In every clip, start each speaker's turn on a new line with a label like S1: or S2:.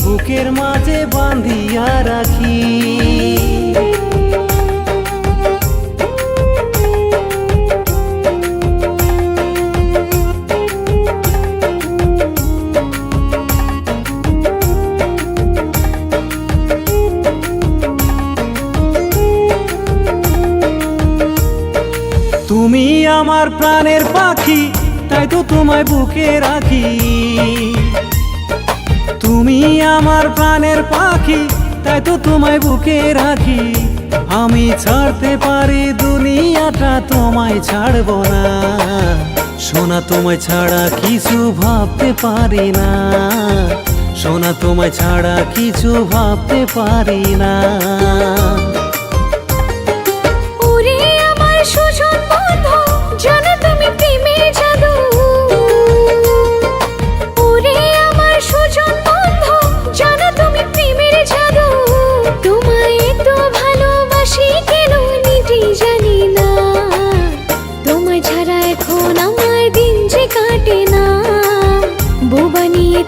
S1: বুকের মাঝে বাঁধিয়া রাখি। তুমি আমার প্রাণের পাখি, তাই তো তোমায় বুকে রাখি। তুমি আমার প্রাণের পাখি, তাই তো তোমায় বুকে রাখি। আমি ছাড়তে পারি দুনিয়াটা, তোমায় ছাড়ব না। সোনা তোমায় ছাড়া কিছু ভাবতে পারি না। সোনা তোমায় ছাড়া কিছু ভাবতে পারি না।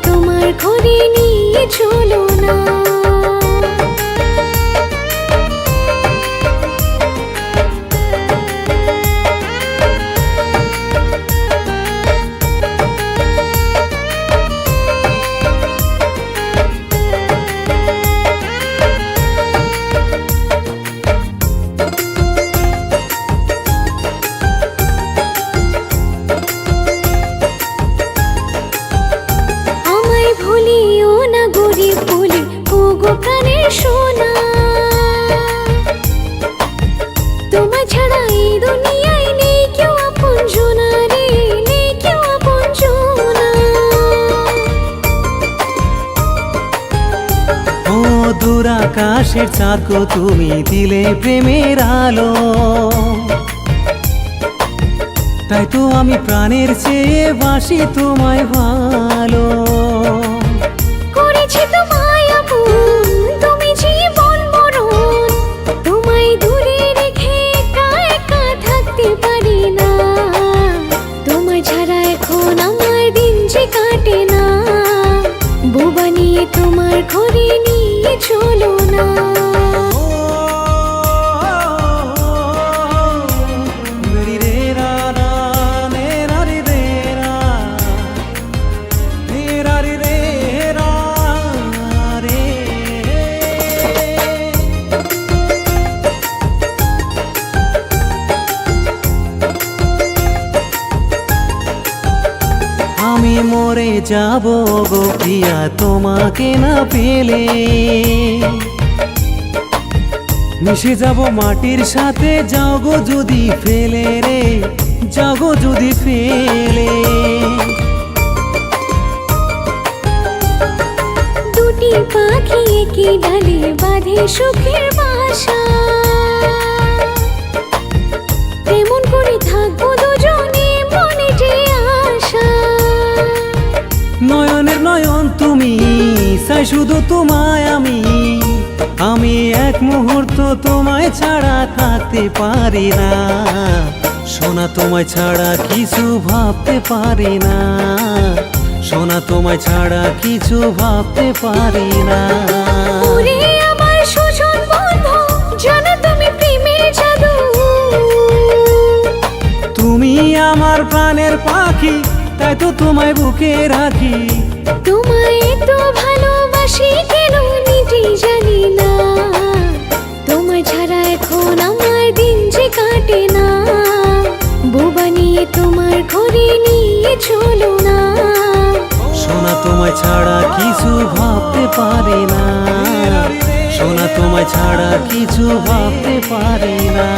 S2: তোমার ঘরে নিয়ে চলো না। প্রাণের সোনা, তোমায় ছাড়া এই দুনিয়ায় নেই কেউ আপনজনা রে, নেই কেউ আপনজনা।
S1: ও দূর আকাশের চাঁদকে তুমি দিলে প্রেমের আলো, তাই তো আমি প্রাণের চেয়ে বাসি তোমায় ভালো।
S2: করেছি তোমায় আপন, তুমি জীবন মরণ, তোমায় দূরে রেখে একা একা থাকতে পারি না। তোমায় ছাড়া এখন আমার দিন যে কাটে না, বউ বানিয়ে তোমার ঘরে নিয়ে চলো না।
S1: আমি মরে যাব গো প্রিয়া তোমাকে না পেলে, মিশে যাব মাটির সাথে, যাও গো যদি ফেলে রে, যাও গো যদি ফেলে।
S2: দুটি পাখি একই ডালে বাঁধে সুখের বাসা, তেমন করে থাকবো দুজনে মনে যে আশা।
S1: নয়নের নয়ন তুমি, চাই শুধু তোমায় আমি। আমি এক মুহূর্ত তোমায় ছাড়া থাকতে পারি না। সোনা তোমায় ছাড়া কিছু ভাবতে পারি না। সোনা তোমায় ছাড়া কিছু ভাবতে পারি না।
S2: ওরে আমার সুজন বন্ধু, জানো তুমি প্রেমের জাদু।
S1: তুমি আমার প্রাণের পাখি, তাই তো তোমায় বুকে রাখি।
S2: তোমায় তো ভালোবাসি কেন নিজে জানি না। তোমায় ছাড়া এখন আমার দিন যে কাটে না, বউ বানিয়ে তোমার ঘরে নিয়ে চলো না।
S1: সোনা তোমায় ছাড়া কিছু ভাবতে পারি না। সোনা তোমায় ছাড়া কিছু ভাবতে পারি না।